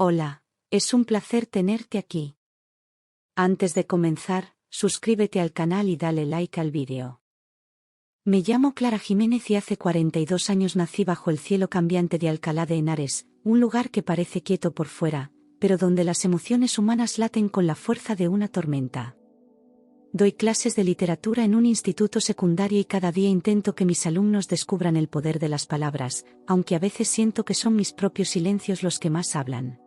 Hola, es un placer tenerte aquí. Antes de comenzar, suscríbete al canal y dale like al vídeo. Me llamo Clara Jiménez y hace 42 años nací bajo el cielo cambiante de Alcalá de Henares, un lugar que parece quieto por fuera, pero donde las emociones humanas laten con la fuerza de una tormenta. Doy clases de literatura en un instituto secundario y cada día intento que mis alumnos descubran el poder de las palabras, aunque a veces siento que son mis propios silencios los que más hablan.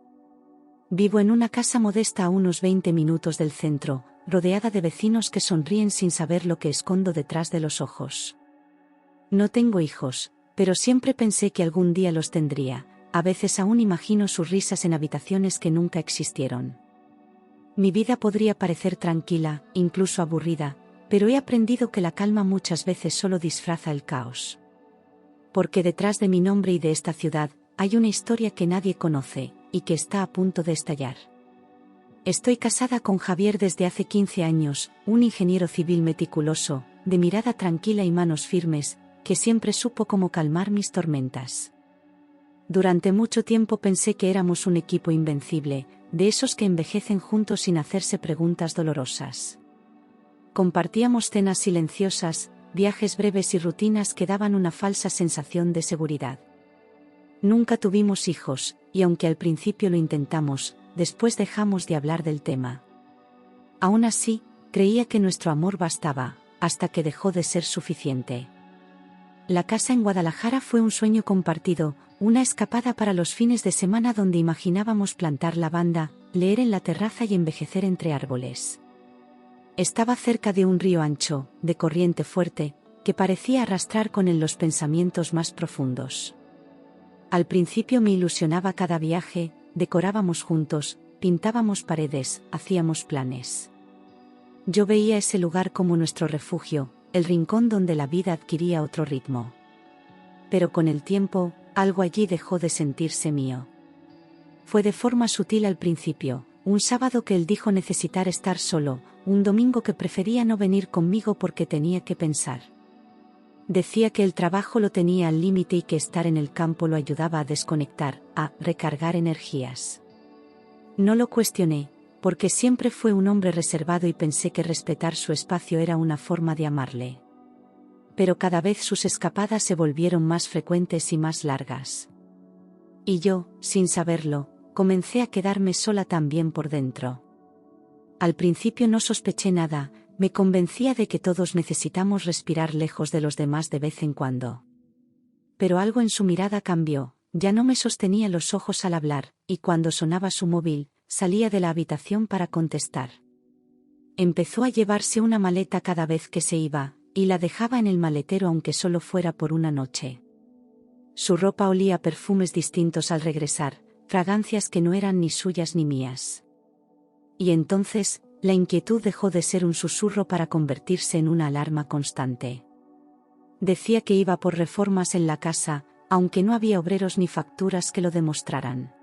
Vivo en una casa modesta a unos 20 minutos del centro, rodeada de vecinos que sonríen sin saber lo que escondo detrás de los ojos. No tengo hijos, pero siempre pensé que algún día los tendría. A veces aún imagino sus risas en habitaciones que nunca existieron. Mi vida podría parecer tranquila, incluso aburrida, pero he aprendido que la calma muchas veces solo disfraza el caos. Porque detrás de mi nombre y de esta ciudad, hay una historia que nadie conoce, y que está a punto de estallar. Estoy casada con Javier desde hace 15 años, un ingeniero civil meticuloso, de mirada tranquila y manos firmes, que siempre supo cómo calmar mis tormentas. Durante mucho tiempo pensé que éramos un equipo invencible, de esos que envejecen juntos sin hacerse preguntas dolorosas. Compartíamos cenas silenciosas, viajes breves y rutinas que daban una falsa sensación de seguridad. Nunca tuvimos hijos, y aunque al principio lo intentamos, después dejamos de hablar del tema. Aún así, creía que nuestro amor bastaba, hasta que dejó de ser suficiente. La casa en Guadalajara fue un sueño compartido, una escapada para los fines de semana donde imaginábamos plantar lavanda, leer en la terraza y envejecer entre árboles. Estaba cerca de un río ancho, de corriente fuerte, que parecía arrastrar con él los pensamientos más profundos. Al principio me ilusionaba cada viaje, decorábamos juntos, pintábamos paredes, hacíamos planes. Yo veía ese lugar como nuestro refugio, el rincón donde la vida adquiría otro ritmo. Pero con el tiempo, algo allí dejó de sentirse mío. Fue de forma sutil al principio, un sábado que él dijo necesitar estar solo, un domingo que prefería no venir conmigo porque tenía que pensar. Decía que el trabajo lo tenía al límite y que estar en el campo lo ayudaba a desconectar, a recargar energías. No lo cuestioné, porque siempre fue un hombre reservado y pensé que respetar su espacio era una forma de amarle. Pero cada vez sus escapadas se volvieron más frecuentes y más largas. Y yo, sin saberlo, comencé a quedarme sola también por dentro. Al principio no sospeché nada, me convencía de que todos necesitamos respirar lejos de los demás de vez en cuando. Pero algo en su mirada cambió, ya no me sostenía los ojos al hablar, y cuando sonaba su móvil, salía de la habitación para contestar. Empezó a llevarse una maleta cada vez que se iba, y la dejaba en el maletero aunque solo fuera por una noche. Su ropa olía a perfumes distintos al regresar, fragancias que no eran ni suyas ni mías. Y entonces, la inquietud dejó de ser un susurro para convertirse en una alarma constante. Decía que iba por reformas en la casa, aunque no había obreros ni facturas que lo demostraran.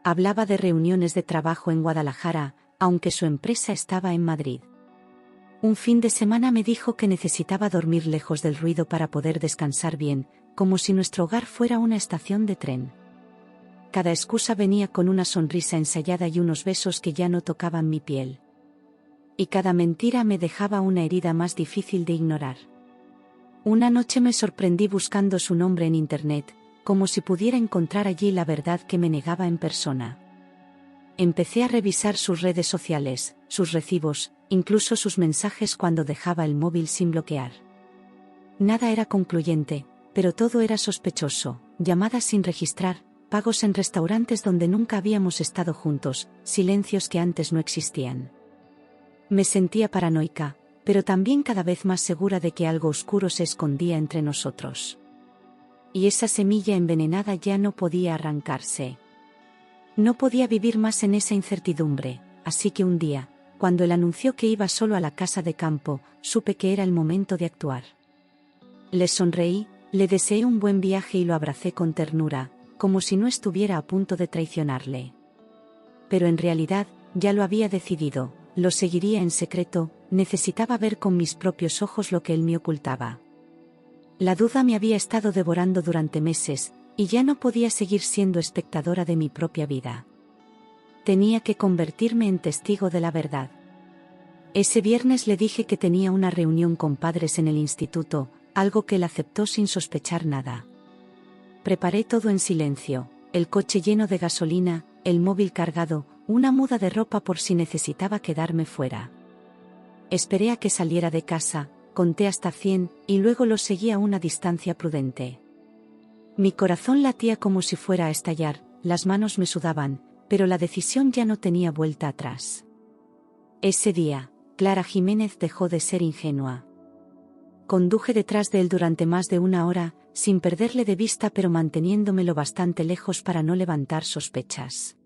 Hablaba de reuniones de trabajo en Guadalajara, aunque su empresa estaba en Madrid. Un fin de semana me dijo que necesitaba dormir lejos del ruido para poder descansar bien, como si nuestro hogar fuera una estación de tren. Cada excusa venía con una sonrisa ensayada y unos besos que ya no tocaban mi piel. Y cada mentira me dejaba una herida más difícil de ignorar. Una noche me sorprendí buscando su nombre en internet, como si pudiera encontrar allí la verdad que me negaba en persona. Empecé a revisar sus redes sociales, sus recibos, incluso sus mensajes cuando dejaba el móvil sin bloquear. Nada era concluyente, pero todo era sospechoso, llamadas sin registrar, pagos en restaurantes donde nunca habíamos estado juntos, silencios que antes no existían. Me sentía paranoica, pero también cada vez más segura de que algo oscuro se escondía entre nosotros. Y esa semilla envenenada ya no podía arrancarse. No podía vivir más en esa incertidumbre, así que un día, cuando él anunció que iba solo a la casa de campo, supe que era el momento de actuar. Le sonreí, le deseé un buen viaje y lo abracé con ternura, como si no estuviera a punto de traicionarle. Pero en realidad, ya lo había decidido, lo seguiría en secreto, necesitaba ver con mis propios ojos lo que él me ocultaba. La duda me había estado devorando durante meses, y ya no podía seguir siendo espectadora de mi propia vida. Tenía que convertirme en testigo de la verdad. Ese viernes le dije que tenía una reunión con padres en el instituto, algo que él aceptó sin sospechar nada. Preparé todo en silencio, el coche lleno de gasolina, el móvil cargado, una muda de ropa por si necesitaba quedarme fuera. Esperé a que saliera de casa, conté hasta 100, y luego lo seguí a una distancia prudente. Mi corazón latía como si fuera a estallar, las manos me sudaban, pero la decisión ya no tenía vuelta atrás. Ese día, Clara Jiménez dejó de ser ingenua. Conduje detrás de él durante más de 1 hora, sin perderle de vista pero manteniéndome lo bastante lejos para no levantar sospechas.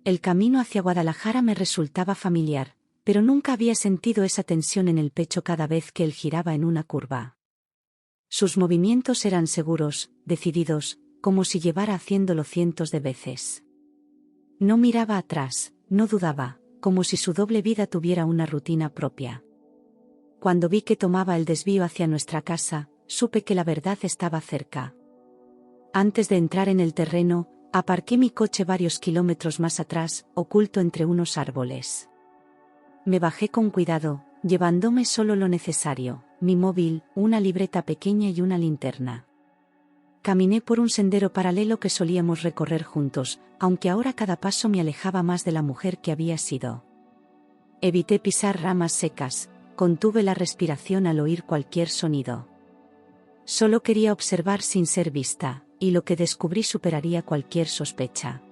El camino hacia Guadalajara me resultaba familiar, pero nunca había sentido esa tensión en el pecho cada vez que él giraba en una curva. Sus movimientos eran seguros, decididos, como si llevara haciéndolo cientos de veces. No miraba atrás, no dudaba, como si su doble vida tuviera una rutina propia. Cuando vi que tomaba el desvío hacia nuestra casa, supe que la verdad estaba cerca. Antes de entrar en el terreno, aparqué mi coche varios kilómetros más atrás, oculto entre unos árboles. Me bajé con cuidado, llevándome solo lo necesario, mi móvil, una libreta pequeña y una linterna. Caminé por un sendero paralelo que solíamos recorrer juntos, aunque ahora cada paso me alejaba más de la mujer que había sido. Evité pisar ramas secas, contuve la respiración al oír cualquier sonido. Solo quería observar sin ser vista, y lo que descubrí superaría cualquier sospecha.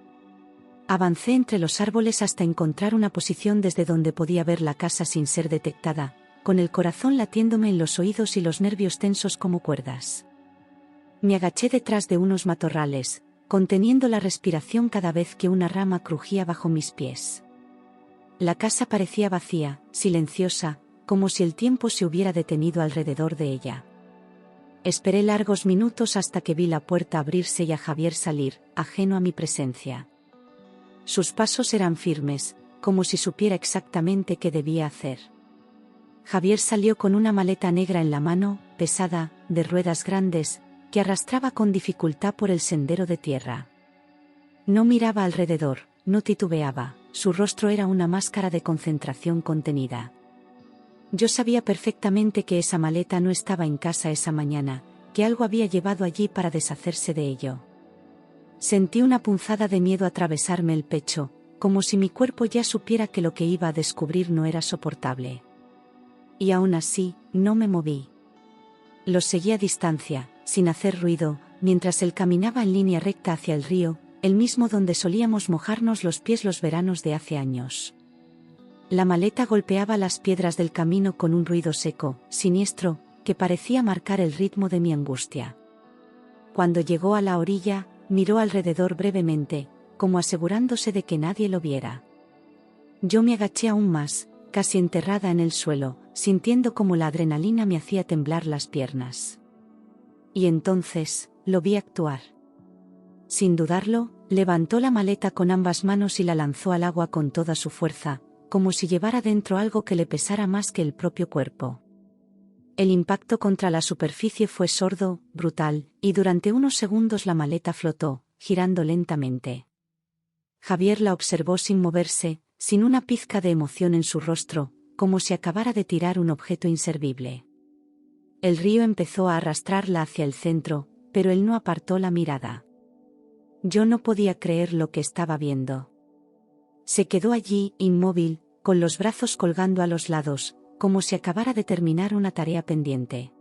Avancé entre los árboles hasta encontrar una posición desde donde podía ver la casa sin ser detectada, con el corazón latiéndome en los oídos y los nervios tensos como cuerdas. Me agaché detrás de unos matorrales, conteniendo la respiración cada vez que una rama crujía bajo mis pies. La casa parecía vacía, silenciosa, como si el tiempo se hubiera detenido alrededor de ella. Esperé largos minutos hasta que vi la puerta abrirse y a Javier salir, ajeno a mi presencia. Sus pasos eran firmes, como si supiera exactamente qué debía hacer. Javier salió con una maleta negra en la mano, pesada, de ruedas grandes, que arrastraba con dificultad por el sendero de tierra. No miraba alrededor, no titubeaba, su rostro era una máscara de concentración contenida. Yo sabía perfectamente que esa maleta no estaba en casa esa mañana, que algo había llevado allí para deshacerse de ello. Sentí una punzada de miedo atravesarme el pecho, como si mi cuerpo ya supiera que lo que iba a descubrir no era soportable. Y aún así, no me moví. Lo seguí a distancia, sin hacer ruido, mientras él caminaba en línea recta hacia el río, el mismo donde solíamos mojarnos los pies los veranos de hace años. La maleta golpeaba las piedras del camino con un ruido seco, siniestro, que parecía marcar el ritmo de mi angustia. Cuando llegó a la orilla, miró alrededor brevemente, como asegurándose de que nadie lo viera. Yo me agaché aún más, casi enterrada en el suelo, sintiendo como la adrenalina me hacía temblar las piernas. Y entonces, lo vi actuar. Sin dudarlo, levantó la maleta con ambas manos y la lanzó al agua con toda su fuerza, como si llevara dentro algo que le pesara más que el propio cuerpo. El impacto contra la superficie fue sordo, brutal, y durante unos segundos la maleta flotó, girando lentamente. Javier la observó sin moverse, sin una pizca de emoción en su rostro, como si acabara de tirar un objeto inservible. El río empezó a arrastrarla hacia el centro, pero él no apartó la mirada. Yo no podía creer lo que estaba viendo. Se quedó allí, inmóvil, con los brazos colgando a los lados, como si acabara de terminar una tarea pendiente.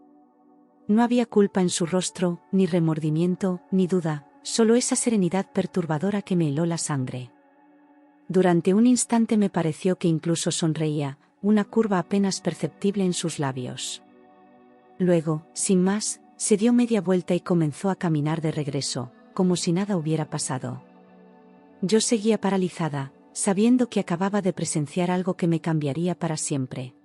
No había culpa en su rostro, ni remordimiento, ni duda, solo esa serenidad perturbadora que me heló la sangre. Durante un instante me pareció que incluso sonreía, una curva apenas perceptible en sus labios. Luego, sin más, se dio media vuelta y comenzó a caminar de regreso, como si nada hubiera pasado. Yo seguía paralizada, sabiendo que acababa de presenciar algo que me cambiaría para siempre.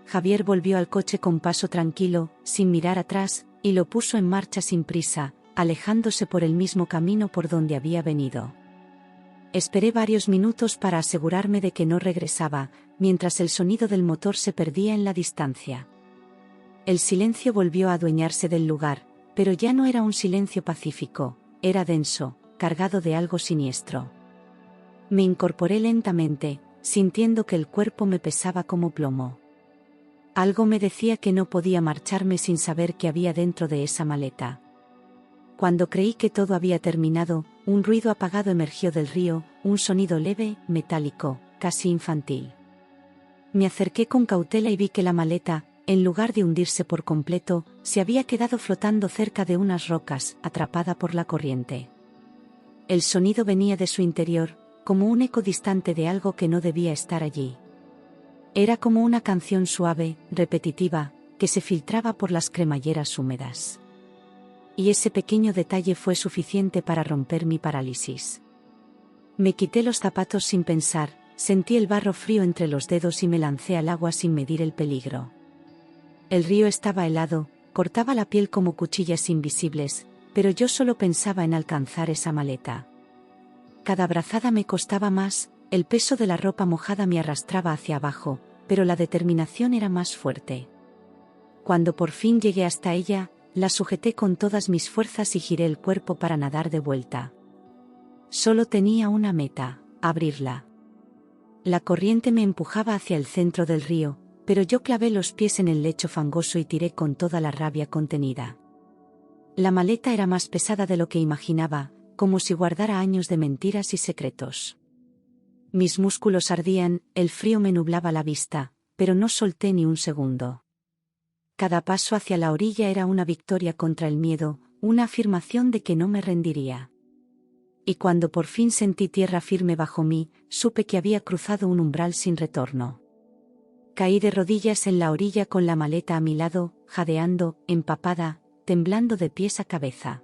Javier volvió al coche con paso tranquilo, sin mirar atrás, y lo puso en marcha sin prisa, alejándose por el mismo camino por donde había venido. Esperé varios minutos para asegurarme de que no regresaba, mientras el sonido del motor se perdía en la distancia. El silencio volvió a adueñarse del lugar, pero ya no era un silencio pacífico, era denso, cargado de algo siniestro. Me incorporé lentamente, sintiendo que el cuerpo me pesaba como plomo. Algo me decía que no podía marcharme sin saber qué había dentro de esa maleta. Cuando creí que todo había terminado, un ruido apagado emergió del río, un sonido leve, metálico, casi infantil. Me acerqué con cautela y vi que la maleta, en lugar de hundirse por completo, se había quedado flotando cerca de unas rocas, atrapada por la corriente. El sonido venía de su interior, como un eco distante de algo que no debía estar allí. Era como una canción suave, repetitiva, que se filtraba por las cremalleras húmedas. Y ese pequeño detalle fue suficiente para romper mi parálisis. Me quité los zapatos sin pensar, sentí el barro frío entre los dedos y me lancé al agua sin medir el peligro. El río estaba helado, cortaba la piel como cuchillas invisibles, pero yo solo pensaba en alcanzar esa maleta. Cada brazada me costaba más, el peso de la ropa mojada me arrastraba hacia abajo, pero la determinación era más fuerte. Cuando por fin llegué hasta ella, la sujeté con todas mis fuerzas y giré el cuerpo para nadar de vuelta. Solo tenía una meta, abrirla. La corriente me empujaba hacia el centro del río, pero yo clavé los pies en el lecho fangoso y tiré con toda la rabia contenida. La maleta era más pesada de lo que imaginaba, como si guardara años de mentiras y secretos. Mis músculos ardían, el frío me nublaba la vista, pero no solté ni un segundo. Cada paso hacia la orilla era una victoria contra el miedo, una afirmación de que no me rendiría. Y cuando por fin sentí tierra firme bajo mí, supe que había cruzado un umbral sin retorno. Caí de rodillas en la orilla con la maleta a mi lado, jadeando, empapada, temblando de pies a cabeza.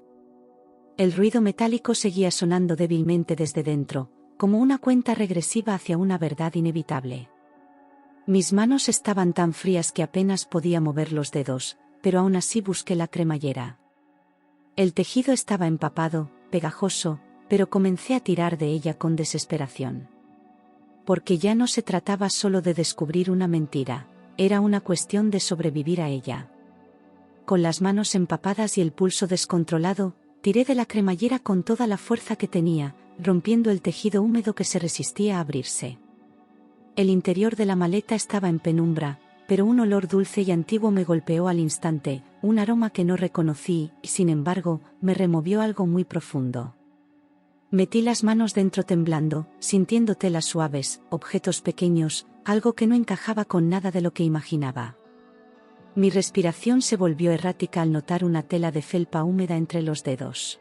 El ruido metálico seguía sonando débilmente desde dentro, como una cuenta regresiva hacia una verdad inevitable. Mis manos estaban tan frías que apenas podía mover los dedos, pero aún así busqué la cremallera. El tejido estaba empapado, pegajoso, pero comencé a tirar de ella con desesperación. Porque ya no se trataba solo de descubrir una mentira, era una cuestión de sobrevivir a ella. Con las manos empapadas y el pulso descontrolado, tiré de la cremallera con toda la fuerza que tenía, rompiendo el tejido húmedo que se resistía a abrirse. El interior de la maleta estaba en penumbra, pero un olor dulce y antiguo me golpeó al instante, un aroma que no reconocí, y sin embargo, me removió algo muy profundo. Metí las manos dentro temblando, sintiendo telas suaves, objetos pequeños, algo que no encajaba con nada de lo que imaginaba. Mi respiración se volvió errática al notar una tela de felpa húmeda entre los dedos.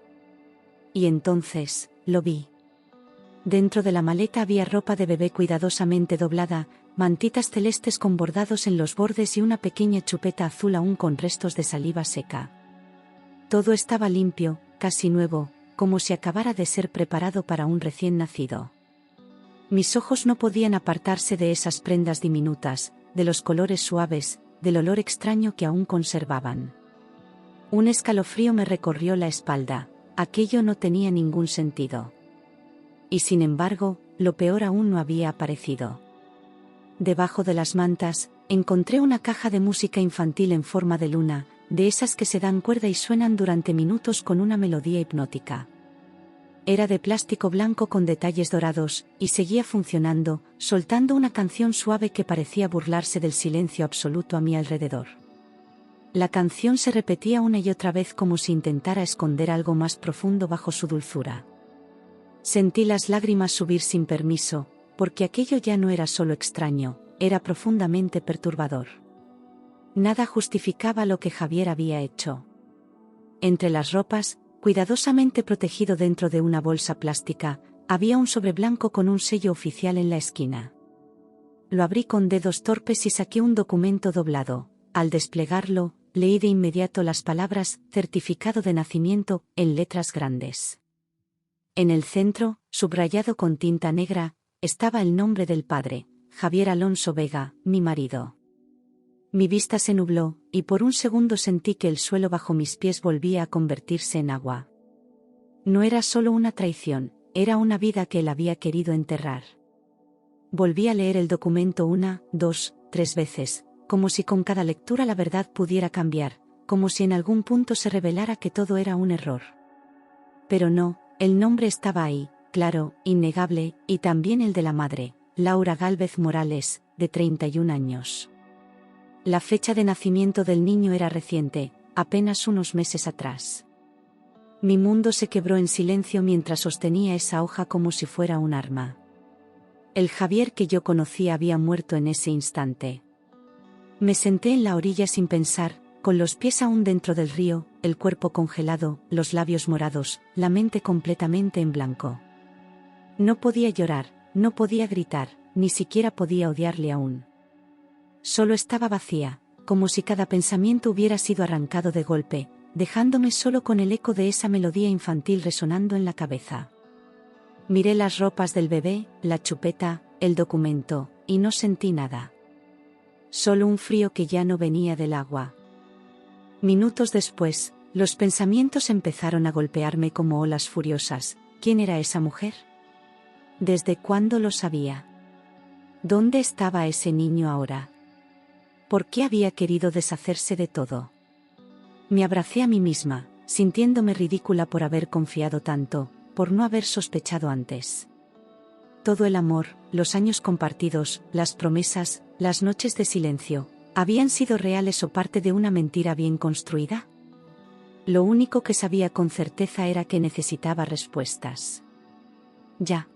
Y entonces, lo vi. Dentro de la maleta había ropa de bebé cuidadosamente doblada, mantitas celestes con bordados en los bordes y una pequeña chupeta azul aún con restos de saliva seca. Todo estaba limpio, casi nuevo, como si acabara de ser preparado para un recién nacido. Mis ojos no podían apartarse de esas prendas diminutas, de los colores suaves, del olor extraño que aún conservaban. Un escalofrío me recorrió la espalda, aquello no tenía ningún sentido. Y sin embargo, lo peor aún no había aparecido. Debajo de las mantas, encontré una caja de música infantil en forma de luna, de esas que se dan cuerda y suenan durante minutos con una melodía hipnótica. Era de plástico blanco con detalles dorados, y seguía funcionando, soltando una canción suave que parecía burlarse del silencio absoluto a mi alrededor. La canción se repetía una y otra vez como si intentara esconder algo más profundo bajo su dulzura. Sentí las lágrimas subir sin permiso, porque aquello ya no era solo extraño, era profundamente perturbador. Nada justificaba lo que Javier había hecho. Entre las ropas, cuidadosamente protegido dentro de una bolsa plástica, había un sobre blanco con un sello oficial en la esquina. Lo abrí con dedos torpes y saqué un documento doblado. Al desplegarlo, leí de inmediato las palabras «Certificado de nacimiento» en letras grandes. En el centro, subrayado con tinta negra, estaba el nombre del padre, Javier Alonso Vega, mi marido. Mi vista se nubló, y por un segundo sentí que el suelo bajo mis pies volvía a convertirse en agua. No era solo una traición, era una vida que él había querido enterrar. Volví a leer el documento 1, 2, 3 veces, como si con cada lectura la verdad pudiera cambiar, como si en algún punto se revelara que todo era un error. Pero no, el nombre estaba ahí, claro, innegable, y también el de la madre, Laura Gálvez Morales, de 31 años. La fecha de nacimiento del niño era reciente, apenas unos meses atrás. Mi mundo se quebró en silencio mientras sostenía esa hoja como si fuera un arma. El Javier que yo conocía había muerto en ese instante. Me senté en la orilla sin pensar, con los pies aún dentro del río, el cuerpo congelado, los labios morados, la mente completamente en blanco. No podía llorar, no podía gritar, ni siquiera podía odiarle aún. Solo estaba vacía, como si cada pensamiento hubiera sido arrancado de golpe, dejándome solo con el eco de esa melodía infantil resonando en la cabeza. Miré las ropas del bebé, la chupeta, el documento, y no sentí nada. Solo un frío que ya no venía del agua. Minutos después, los pensamientos empezaron a golpearme como olas furiosas. ¿Quién era esa mujer? ¿Desde cuándo lo sabía? ¿Dónde estaba ese niño ahora? ¿Por qué había querido deshacerse de todo? Me abracé a mí misma, sintiéndome ridícula por haber confiado tanto, por no haber sospechado antes. Todo el amor, los años compartidos, las promesas, las noches de silencio, ¿habían sido reales o parte de una mentira bien construida? Lo único que sabía con certeza era que necesitaba respuestas. Ya.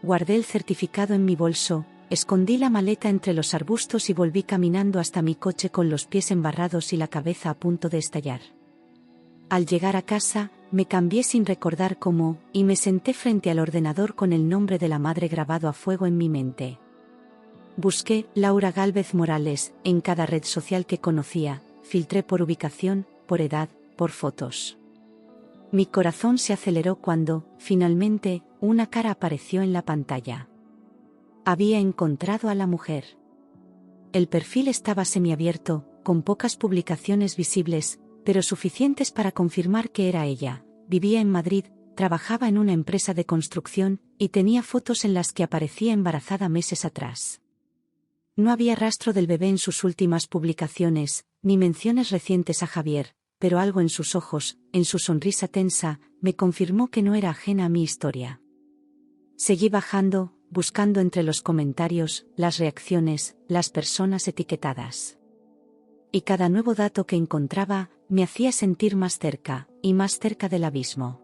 Guardé el certificado en mi bolso, escondí la maleta entre los arbustos y volví caminando hasta mi coche con los pies embarrados y la cabeza a punto de estallar. Al llegar a casa, me cambié sin recordar cómo, y me senté frente al ordenador con el nombre de la madre grabado a fuego en mi mente. Busqué Laura Gálvez Morales en cada red social que conocía, filtré por ubicación, por edad, por fotos. Mi corazón se aceleró cuando, finalmente, una cara apareció en la pantalla. Había encontrado a la mujer. El perfil estaba semiabierto, con pocas publicaciones visibles, pero suficientes para confirmar que era ella. Vivía en Madrid, trabajaba en una empresa de construcción, y tenía fotos en las que aparecía embarazada meses atrás. No había rastro del bebé en sus últimas publicaciones, ni menciones recientes a Javier, pero algo en sus ojos, en su sonrisa tensa, me confirmó que no era ajena a mi historia. Seguí bajando, buscando entre los comentarios, las reacciones, las personas etiquetadas. Y cada nuevo dato que encontraba, me hacía sentir más cerca, y más cerca del abismo.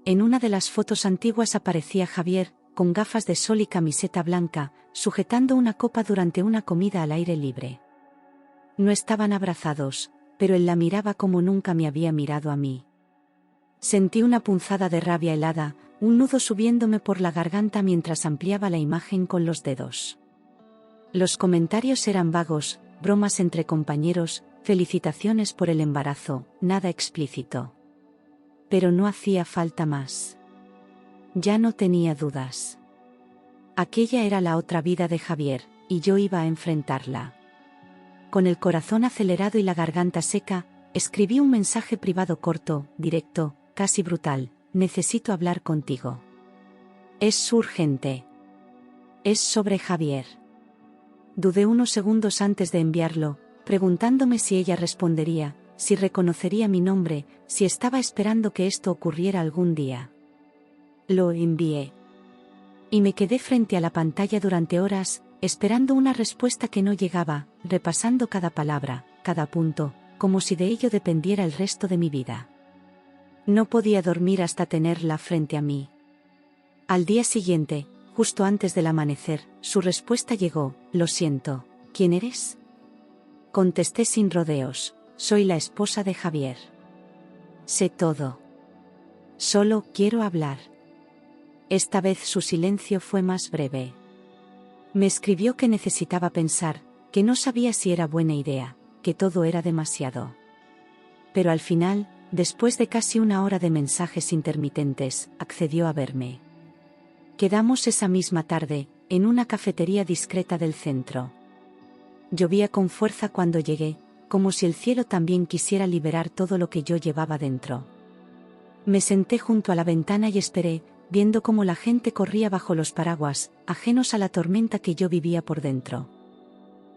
En una de las fotos antiguas aparecía Javier, con gafas de sol y camiseta blanca, sujetando una copa durante una comida al aire libre. No estaban abrazados, pero él la miraba como nunca me había mirado a mí. Sentí una punzada de rabia helada, un nudo subiéndome por la garganta mientras ampliaba la imagen con los dedos. Los comentarios eran vagos, bromas entre compañeros, felicitaciones por el embarazo, nada explícito. Pero no hacía falta más. Ya no tenía dudas. Aquella era la otra vida de Javier, y yo iba a enfrentarla. Con el corazón acelerado y la garganta seca, escribí un mensaje privado corto, directo, casi brutal: necesito hablar contigo. Es urgente. Es sobre Javier. Dudé unos segundos antes de enviarlo, preguntándome si ella respondería, si reconocería mi nombre, si estaba esperando que esto ocurriera algún día. Lo envié. Y me quedé frente a la pantalla durante horas, esperando una respuesta que no llegaba, repasando cada palabra, cada punto, como si de ello dependiera el resto de mi vida. No podía dormir hasta tenerla frente a mí. Al día siguiente, justo antes del amanecer, su respuesta llegó: lo siento, ¿quién eres? Contesté sin rodeos: soy la esposa de Javier. Sé todo. Solo quiero hablar. Esta vez su silencio fue más breve. Me escribió que necesitaba pensar, que no sabía si era buena idea, que todo era demasiado. Pero al final, después de casi una hora de mensajes intermitentes, accedió a verme. Quedamos esa misma tarde, en una cafetería discreta del centro. Llovía con fuerza cuando llegué, como si el cielo también quisiera liberar todo lo que yo llevaba dentro. Me senté junto a la ventana y esperé, viendo cómo la gente corría bajo los paraguas, ajenos a la tormenta que yo vivía por dentro.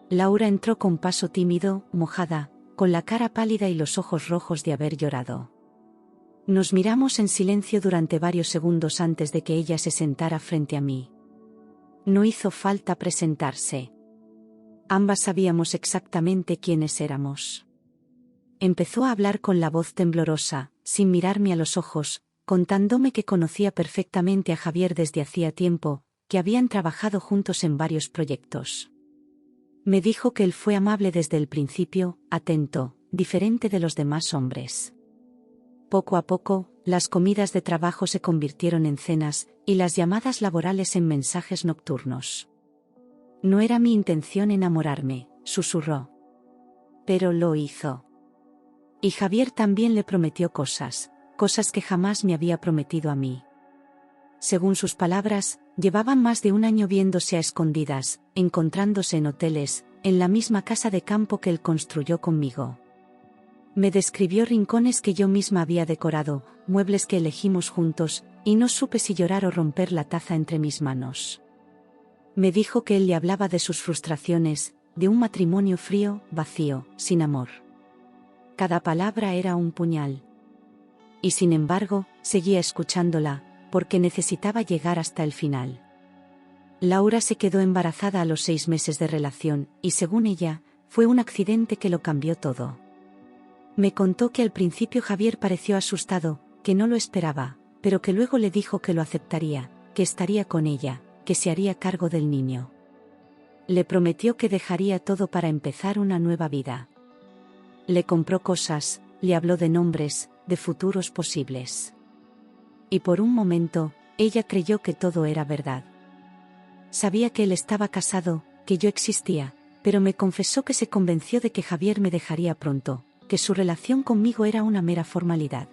Laura entró con paso tímido, mojada, con la cara pálida y los ojos rojos de haber llorado. Nos miramos en silencio durante varios segundos antes de que ella se sentara frente a mí. No hizo falta presentarse. Ambas sabíamos exactamente quiénes éramos. Empezó a hablar con la voz temblorosa, sin mirarme a los ojos, contándome que conocía perfectamente a Javier desde hacía tiempo, que habían trabajado juntos en varios proyectos. Me dijo que él fue amable desde el principio, atento, diferente de los demás hombres. Poco a poco, las comidas de trabajo se convirtieron en cenas, y las llamadas laborales en mensajes nocturnos. No era mi intención enamorarme, susurró. Pero lo hizo. Y Javier también le prometió cosas que jamás me había prometido a mí. Según sus palabras, llevaban más de un año viéndose a escondidas, encontrándose en hoteles, en la misma casa de campo que él construyó conmigo. Me describió rincones que yo misma había decorado, muebles que elegimos juntos, y no supe si llorar o romper la taza entre mis manos. Me dijo que él le hablaba de sus frustraciones, de un matrimonio frío, vacío, sin amor. Cada palabra era un puñal. Y sin embargo, seguía escuchándola, porque necesitaba llegar hasta el final. Laura se quedó embarazada a los 6 meses de relación, y según ella, fue un accidente que lo cambió todo. Me contó que al principio Javier pareció asustado, que no lo esperaba, pero que luego le dijo que lo aceptaría, que estaría con ella, que se haría cargo del niño. Le prometió que dejaría todo para empezar una nueva vida. Le compró cosas, le habló de nombres, de futuros posibles. Y por un momento, ella creyó que todo era verdad. Sabía que él estaba casado, que yo existía, pero me confesó que se convenció de que Javier me dejaría pronto, que su relación conmigo era una mera formalidad.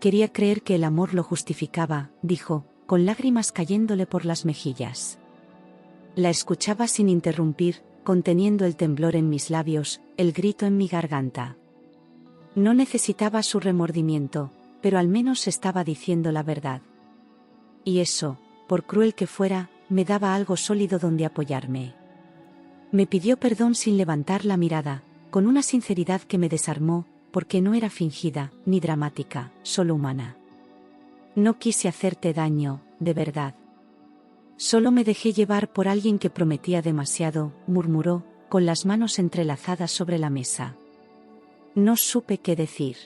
Quería creer que el amor lo justificaba, dijo, con lágrimas cayéndole por las mejillas. La escuchaba sin interrumpir, conteniendo el temblor en mis labios, el grito en mi garganta. No necesitaba su remordimiento, pero al menos estaba diciendo la verdad. Y eso, por cruel que fuera, me daba algo sólido donde apoyarme. Me pidió perdón sin levantar la mirada, con una sinceridad que me desarmó, porque no era fingida, ni dramática, solo humana. No quise hacerte daño, de verdad. Solo me dejé llevar por alguien que prometía demasiado, murmuró, con las manos entrelazadas sobre la mesa. No supe qué decir.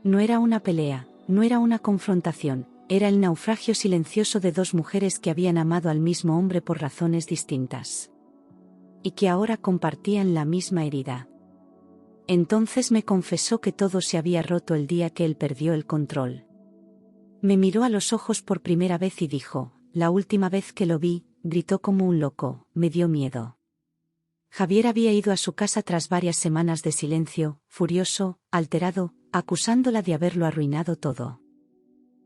No era una pelea, no era una confrontación, era el naufragio silencioso de 2 mujeres que habían amado al mismo hombre por razones distintas. Y que ahora compartían la misma herida. Entonces me confesó que todo se había roto el día que él perdió el control. Me miró a los ojos por primera vez y dijo, la última vez que lo vi, gritó como un loco, me dio miedo. Javier había ido a su casa tras varias semanas de silencio, furioso, alterado, acusándola de haberlo arruinado todo.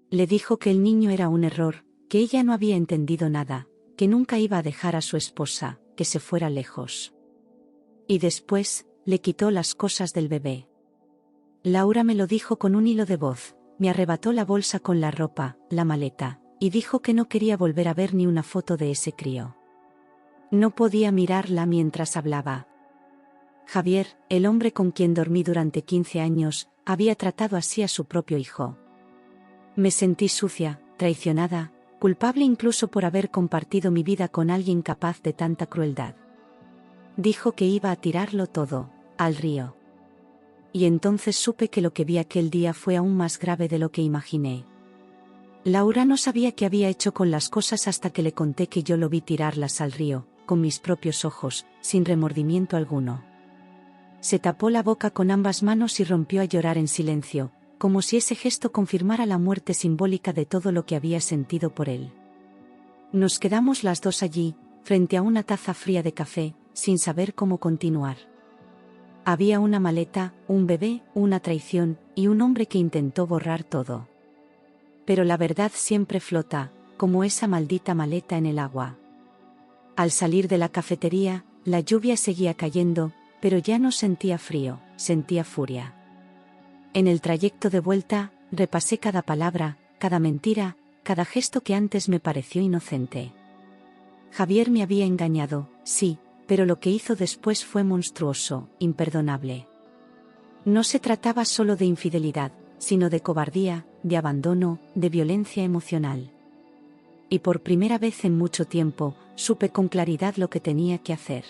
Le dijo que el niño era un error, que ella no había entendido nada, que nunca iba a dejar a su esposa, que se fuera lejos. Y después, le quitó las cosas del bebé. Laura me lo dijo con un hilo de voz, me arrebató la bolsa con la ropa, la maleta, y dijo que no quería volver a ver ni una foto de ese crío. No podía mirarla mientras hablaba. Javier, el hombre con quien dormí durante 15 años, había tratado así a su propio hijo. Me sentí sucia, traicionada, culpable incluso por haber compartido mi vida con alguien capaz de tanta crueldad. Dijo que iba a tirarlo todo, al río. Y entonces supe que lo que vi aquel día fue aún más grave de lo que imaginé. Laura no sabía qué había hecho con las cosas hasta que le conté que yo lo vi tirarlas al río, con mis propios ojos, sin remordimiento alguno. Se tapó la boca con ambas manos y rompió a llorar en silencio, como si ese gesto confirmara la muerte simbólica de todo lo que había sentido por él. Nos quedamos las dos allí, frente a una taza fría de café, sin saber cómo continuar. Había una maleta, un bebé, una traición, y un hombre que intentó borrar todo. Pero la verdad siempre flota, como esa maldita maleta en el agua. Al salir de la cafetería, la lluvia seguía cayendo, pero ya no sentía frío, sentía furia. En el trayecto de vuelta, repasé cada palabra, cada mentira, cada gesto que antes me pareció inocente. Javier me había engañado, sí, pero lo que hizo después fue monstruoso, imperdonable. No se trataba solo de infidelidad, sino de cobardía, de abandono, de violencia emocional. Y por primera vez en mucho tiempo, supe con claridad lo que tenía que hacer.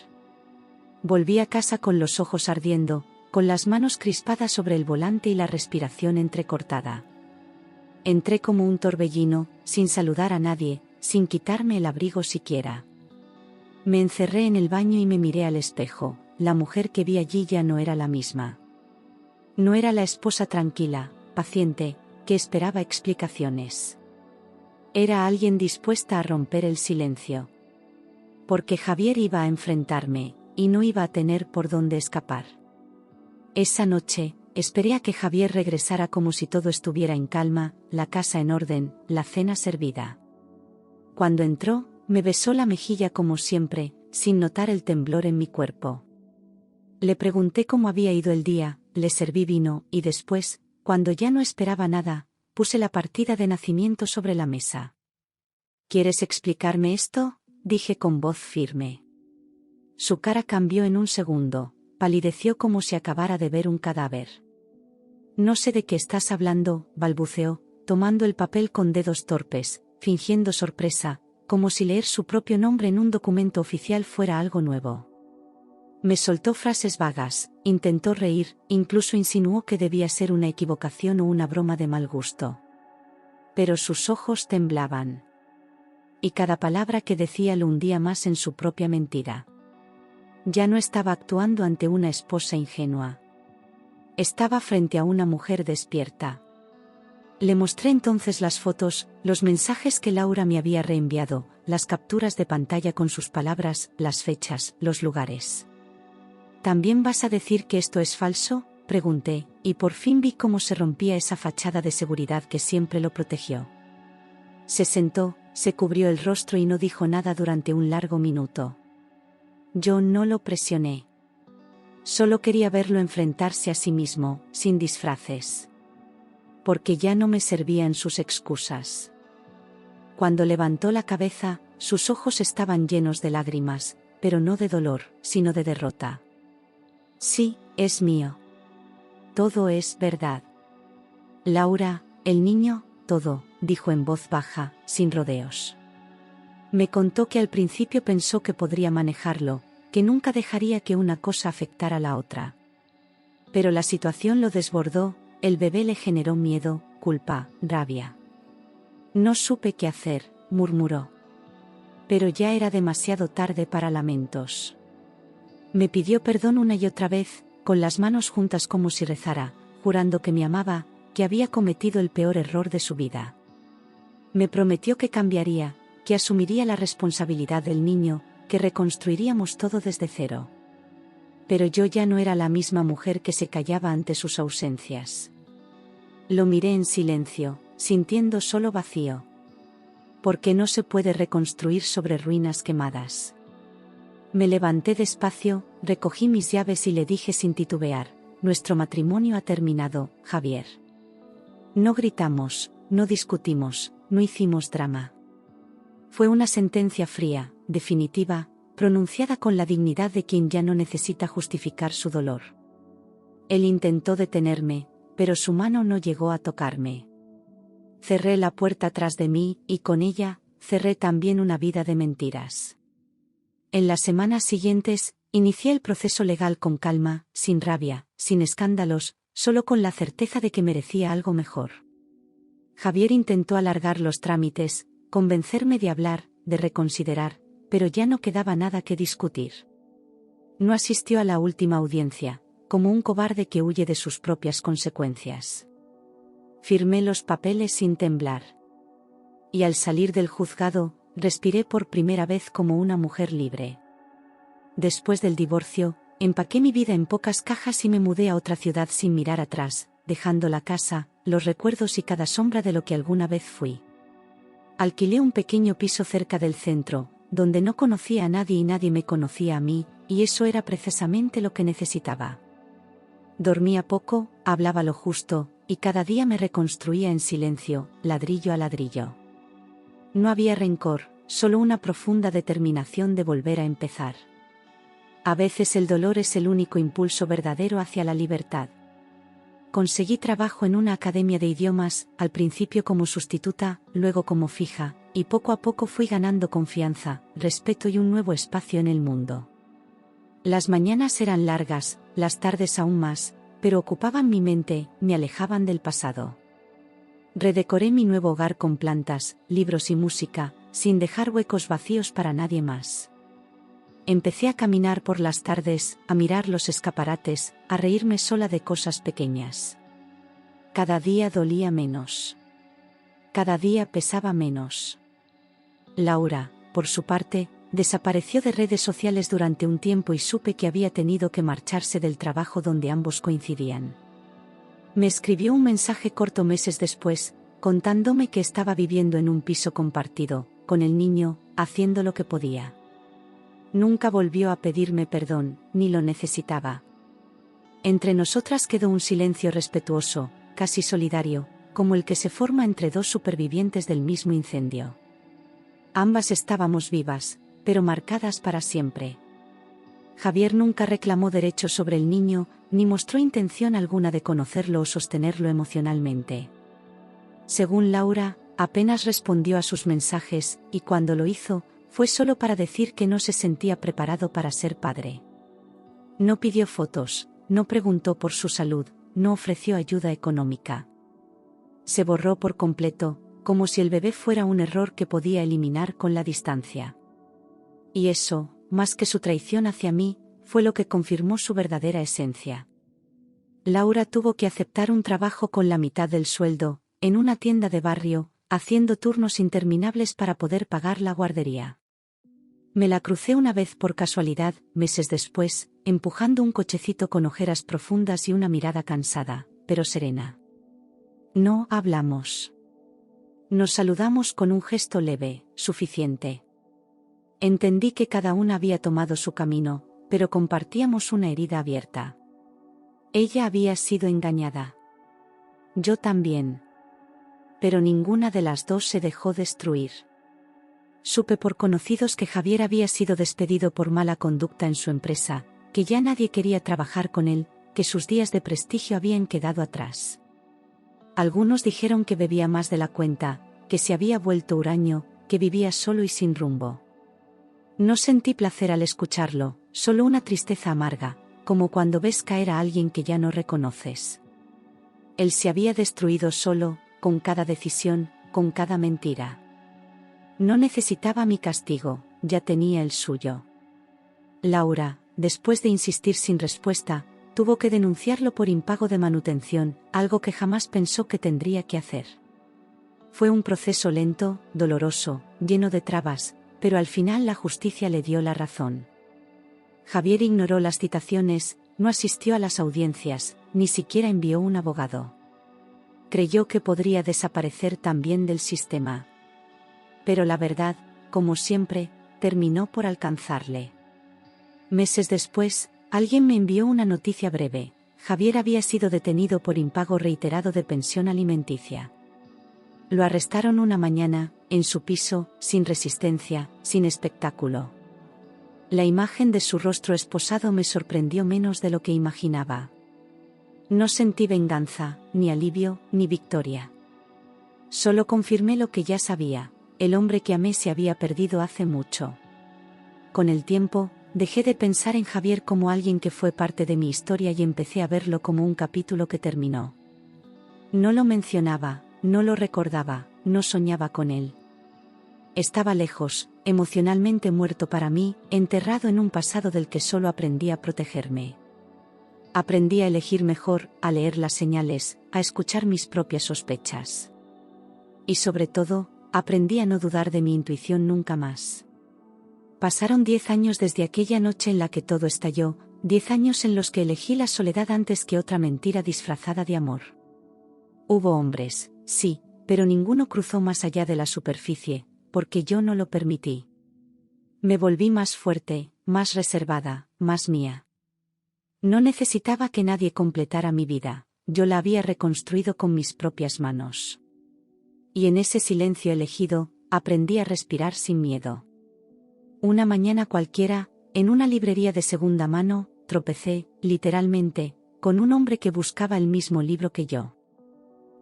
Volví a casa con los ojos ardiendo, con las manos crispadas sobre el volante y la respiración entrecortada. Entré como un torbellino, sin saludar a nadie, sin quitarme el abrigo siquiera. Me encerré en el baño y me miré al espejo. La mujer que vi allí ya no era la misma. No era la esposa tranquila, paciente, que esperaba explicaciones. Era alguien dispuesta a romper el silencio. Porque Javier iba a enfrentarme, y no iba a tener por dónde escapar. Esa noche, esperé a que Javier regresara como si todo estuviera en calma, la casa en orden, la cena servida. Cuando entró, me besó la mejilla como siempre, sin notar el temblor en mi cuerpo. Le pregunté cómo había ido el día, le serví vino, y después, cuando ya no esperaba nada, puse la partida de nacimiento sobre la mesa. ¿Quieres explicarme esto?, dije con voz firme. Su cara cambió en un segundo, palideció como si acabara de ver un cadáver. No sé de qué estás hablando, balbuceó, tomando el papel con dedos torpes, fingiendo sorpresa, como si leer su propio nombre en un documento oficial fuera algo nuevo. Me soltó frases vagas, intentó reír, incluso insinuó que debía ser una equivocación o una broma de mal gusto. Pero sus ojos temblaban. Y cada palabra que decía lo hundía más en su propia mentira. Ya no estaba actuando ante una esposa ingenua. Estaba frente a una mujer despierta. Le mostré entonces las fotos, los mensajes que Laura me había reenviado, las capturas de pantalla con sus palabras, las fechas, los lugares. ¿También vas a decir que esto es falso?, pregunté, y por fin vi cómo se rompía esa fachada de seguridad que siempre lo protegió. Se sentó, se cubrió el rostro y no dijo nada durante un largo minuto. Yo no lo presioné. Solo quería verlo enfrentarse a sí mismo, sin disfraces. Porque ya no me servían sus excusas. Cuando levantó la cabeza, sus ojos estaban llenos de lágrimas, pero no de dolor, sino de derrota. Sí, es mío. Todo es verdad. Laura, el niño, todo, dijo en voz baja, sin rodeos. Me contó que al principio pensó que podría manejarlo, que nunca dejaría que una cosa afectara a la otra. Pero la situación lo desbordó, el bebé le generó miedo, culpa, rabia. No supe qué hacer, murmuró. Pero ya era demasiado tarde para lamentos. Me pidió perdón una y otra vez, con las manos juntas como si rezara, jurando que me amaba, que había cometido el peor error de su vida. Me prometió que cambiaría, que asumiría la responsabilidad del niño, que reconstruiríamos todo desde cero. Pero yo ya no era la misma mujer que se callaba ante sus ausencias. Lo miré en silencio, sintiendo solo vacío. Porque no se puede reconstruir sobre ruinas quemadas. Me levanté despacio, recogí mis llaves y le dije sin titubear, nuestro matrimonio ha terminado, Javier. No gritamos, no discutimos, no hicimos drama. Fue una sentencia fría, definitiva, pronunciada con la dignidad de quien ya no necesita justificar su dolor. Él intentó detenerme, pero su mano no llegó a tocarme. Cerré la puerta tras de mí, y con ella, cerré también una vida de mentiras. En las semanas siguientes, inicié el proceso legal con calma, sin rabia, sin escándalos, solo con la certeza de que merecía algo mejor. Javier intentó alargar los trámites, convencerme de hablar, de reconsiderar, pero ya no quedaba nada que discutir. No asistió a la última audiencia, como un cobarde que huye de sus propias consecuencias. Firmé los papeles sin temblar. Y al salir del juzgado, respiré por primera vez como una mujer libre. Después del divorcio, empaqué mi vida en pocas cajas y me mudé a otra ciudad sin mirar atrás, dejando la casa, los recuerdos y cada sombra de lo que alguna vez fui. Alquilé un pequeño piso cerca del centro, donde no conocía a nadie y nadie me conocía a mí, y eso era precisamente lo que necesitaba. Dormía poco, hablaba lo justo, y cada día me reconstruía en silencio, ladrillo a ladrillo. No había rencor, solo una profunda determinación de volver a empezar. A veces el dolor es el único impulso verdadero hacia la libertad. conseguí trabajo en una academia de idiomas, al principio como sustituta, luego como fija, y poco a poco fui ganando confianza, respeto y un nuevo espacio en el mundo. Las mañanas eran largas, las tardes aún más, pero ocupaban mi mente, me alejaban del pasado. Redecoré mi nuevo hogar con plantas, libros y música, sin dejar huecos vacíos para nadie más. Empecé a caminar por las tardes, a mirar los escaparates, a reírme sola de cosas pequeñas. Cada día dolía menos. Cada día pesaba menos. Laura, por su parte, desapareció de redes sociales durante un tiempo y supe que había tenido que marcharse del trabajo donde ambos coincidían. Me escribió un mensaje corto meses después, contándome que estaba viviendo en un piso compartido, con el niño, haciendo lo que podía. Nunca volvió a pedirme perdón, ni lo necesitaba. Entre nosotras quedó un silencio respetuoso, casi solidario, como el que se forma entre dos supervivientes del mismo incendio. Ambas estábamos vivas, pero marcadas para siempre. Javier nunca reclamó derechos sobre el niño, ni mostró intención alguna de conocerlo o sostenerlo emocionalmente. Según Laura, apenas respondió a sus mensajes, y cuando lo hizo, fue solo para decir que no se sentía preparado para ser padre. No pidió fotos, no preguntó por su salud, no ofreció ayuda económica. Se borró por completo, como si el bebé fuera un error que podía eliminar con la distancia. Y eso, más que su traición hacia mí, fue lo que confirmó su verdadera esencia. Laura tuvo que aceptar un trabajo con la mitad del sueldo, en una tienda de barrio, haciendo turnos interminables para poder pagar la guardería. Me la crucé una vez por casualidad, meses después, empujando un cochecito con ojeras profundas y una mirada cansada, pero serena. No hablamos. Nos saludamos con un gesto leve, suficiente. Entendí que cada una había tomado su camino, pero compartíamos una herida abierta. Ella había sido engañada. Yo también. Pero ninguna de las dos se dejó destruir. Supe por conocidos que Javier había sido despedido por mala conducta en su empresa, que ya nadie quería trabajar con él, que sus días de prestigio habían quedado atrás. Algunos dijeron que bebía más de la cuenta, que se había vuelto huraño, que vivía solo y sin rumbo. No sentí placer al escucharlo, solo una tristeza amarga, como cuando ves caer a alguien que ya no reconoces. Él se había destruido solo, con cada decisión, con cada mentira. No necesitaba mi castigo, ya tenía el suyo. Laura, después de insistir sin respuesta, tuvo que denunciarlo por impago de manutención, algo que jamás pensó que tendría que hacer. Fue un proceso lento, doloroso, lleno de trabas, pero al final la justicia le dio la razón. Javier ignoró las citaciones, no asistió a las audiencias, ni siquiera envió un abogado. Creyó que podría desaparecer también del sistema. Pero la verdad, como siempre, terminó por alcanzarle. Meses después, alguien me envió una noticia breve. Javier había sido detenido por impago reiterado de pensión alimenticia. Lo arrestaron una mañana, en su piso, sin resistencia, sin espectáculo. La imagen de su rostro esposado me sorprendió menos de lo que imaginaba. No sentí venganza, ni alivio, ni victoria. Solo confirmé lo que ya sabía. El hombre que amé se había perdido hace mucho. Con el tiempo, dejé de pensar en Javier como alguien que fue parte de mi historia y empecé a verlo como un capítulo que terminó. No lo mencionaba, no lo recordaba, no soñaba con él. Estaba lejos, emocionalmente muerto para mí, enterrado en un pasado del que solo aprendí a protegerme. Aprendí a elegir mejor, a leer las señales, a escuchar mis propias sospechas. Y sobre todo, aprendí a no dudar de mi intuición nunca más. Pasaron 10 años desde aquella noche en la que todo estalló, 10 años en los que elegí la soledad antes que otra mentira disfrazada de amor. Hubo hombres, sí, pero ninguno cruzó más allá de la superficie, porque yo no lo permití. Me volví más fuerte, más reservada, más mía. No necesitaba que nadie completara mi vida, yo la había reconstruido con mis propias manos. Y en ese silencio elegido, aprendí a respirar sin miedo. Una mañana cualquiera, en una librería de segunda mano, tropecé, literalmente, con un hombre que buscaba el mismo libro que yo.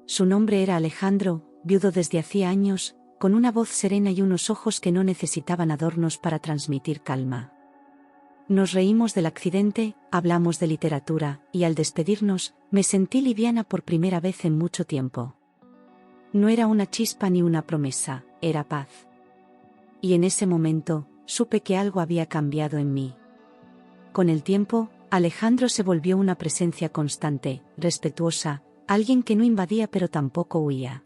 Su nombre era Alejandro, viudo desde hacía años, con una voz serena y unos ojos que no necesitaban adornos para transmitir calma. Nos reímos del accidente, hablamos de literatura, y al despedirnos, me sentí liviana por primera vez en mucho tiempo. No era una chispa ni una promesa, era paz. Y en ese momento, supe que algo había cambiado en mí. Con el tiempo, Alejandro se volvió una presencia constante, respetuosa, alguien que no invadía pero tampoco huía.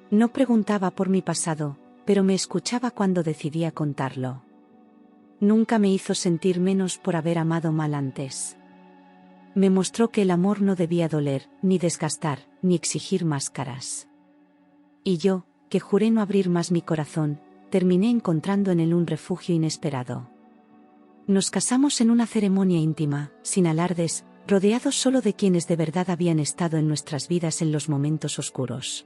No preguntaba por mi pasado, pero me escuchaba cuando decidía contarlo. Nunca me hizo sentir menos por haber amado mal antes. Me mostró que el amor no debía doler, ni desgastar, ni exigir máscaras. Y yo, que juré no abrir más mi corazón, terminé encontrando en él un refugio inesperado. Nos casamos en una ceremonia íntima, sin alardes, rodeados solo de quienes de verdad habían estado en nuestras vidas en los momentos oscuros.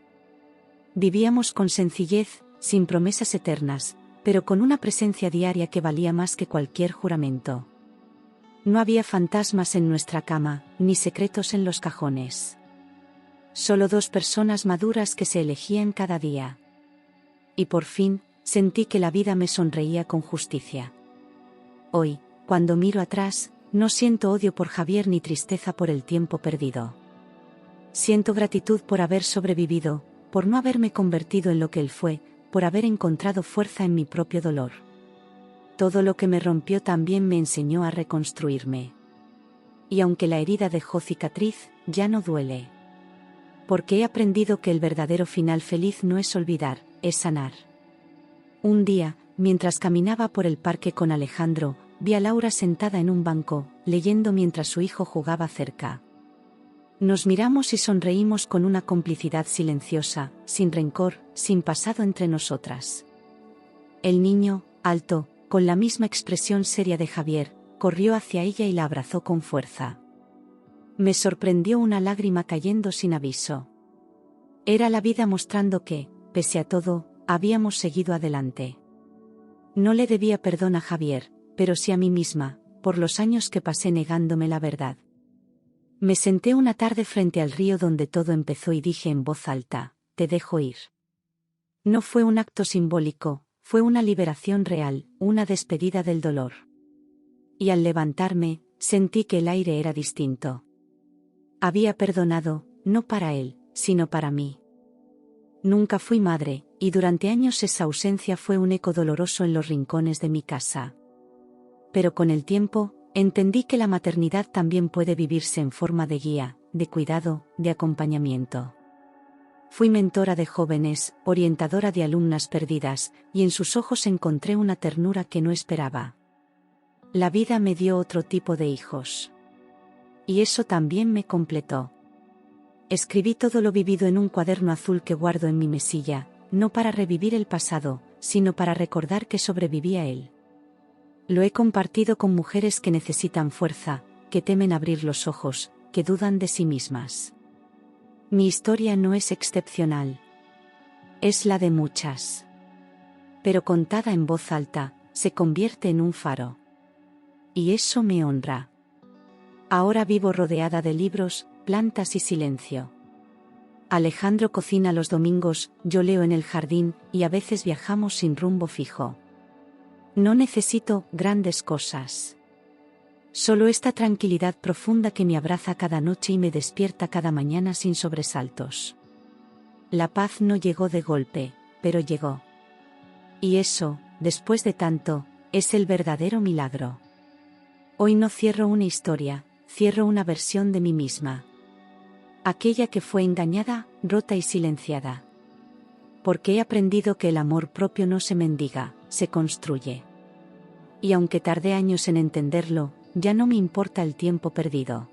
Vivíamos con sencillez, sin promesas eternas, pero con una presencia diaria que valía más que cualquier juramento. No había fantasmas en nuestra cama, ni secretos en los cajones. Solo dos personas maduras que se elegían cada día. Y por fin, sentí que la vida me sonreía con justicia. Hoy, cuando miro atrás, no siento odio por Javier ni tristeza por el tiempo perdido. Siento gratitud por haber sobrevivido, por no haberme convertido en lo que él fue, por haber encontrado fuerza en mi propio dolor. Todo lo que me rompió también me enseñó a reconstruirme. Y aunque la herida dejó cicatriz, ya no duele. Porque he aprendido que el verdadero final feliz no es olvidar, es sanar. Un día, mientras caminaba por el parque con Alejandro, vi a Laura sentada en un banco, leyendo mientras su hijo jugaba cerca. Nos miramos y sonreímos con una complicidad silenciosa, sin rencor, sin pasado entre nosotras. El niño, alto, con la misma expresión seria de Javier, corrió hacia ella y la abrazó con fuerza. Me sorprendió una lágrima cayendo sin aviso. Era la vida mostrando que, pese a todo, habíamos seguido adelante. No le debía perdón a Javier, pero sí a mí misma, por los años que pasé negándome la verdad. Me senté una tarde frente al río donde todo empezó y dije en voz alta, te dejo ir. No fue un acto simbólico, fue una liberación real, una despedida del dolor. Y al levantarme, sentí que el aire era distinto. Había perdonado, no para él, sino para mí. Nunca fui madre, y durante años esa ausencia fue un eco doloroso en los rincones de mi casa. Pero con el tiempo, entendí que la maternidad también puede vivirse en forma de guía, de cuidado, de acompañamiento. Fui mentora de jóvenes, orientadora de alumnas perdidas, y en sus ojos encontré una ternura que no esperaba. La vida me dio otro tipo de hijos. Y eso también me completó. Escribí todo lo vivido en un cuaderno azul que guardo en mi mesilla, no para revivir el pasado, sino para recordar que sobreviví a él. Lo he compartido con mujeres que necesitan fuerza, que temen abrir los ojos, que dudan de sí mismas. Mi historia no es excepcional. Es la de muchas. Pero contada en voz alta, se convierte en un faro. Y eso me honra. Ahora vivo rodeada de libros, plantas y silencio. Alejandro cocina los domingos, yo leo en el jardín, y a veces viajamos sin rumbo fijo. No necesito grandes cosas. Solo esta tranquilidad profunda que me abraza cada noche y me despierta cada mañana sin sobresaltos. La paz no llegó de golpe, pero llegó. Y eso, después de tanto, es el verdadero milagro. Hoy no cierro una historia, cierro una versión de mí misma. Aquella que fue engañada, rota y silenciada. Porque he aprendido que el amor propio no se mendiga, se construye. Y aunque tardé años en entenderlo, ya no me importa el tiempo perdido.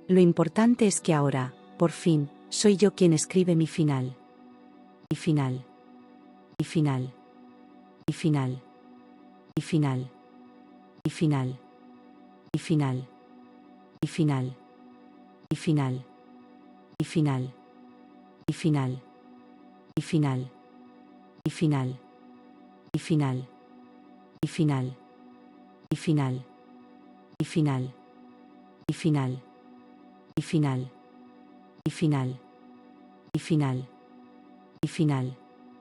Lo importante es que ahora, por fin, soy yo quien escribe mi final. Mi final. Mi final. Mi final. Mi final. Mi final. Mi final. Mi final. Mi final. Mi final. Mi final. Mi final. Mi final. Mi final. Mi final. Mi final. Mi final. Mi final. Y final. Y final. Y final. Y final.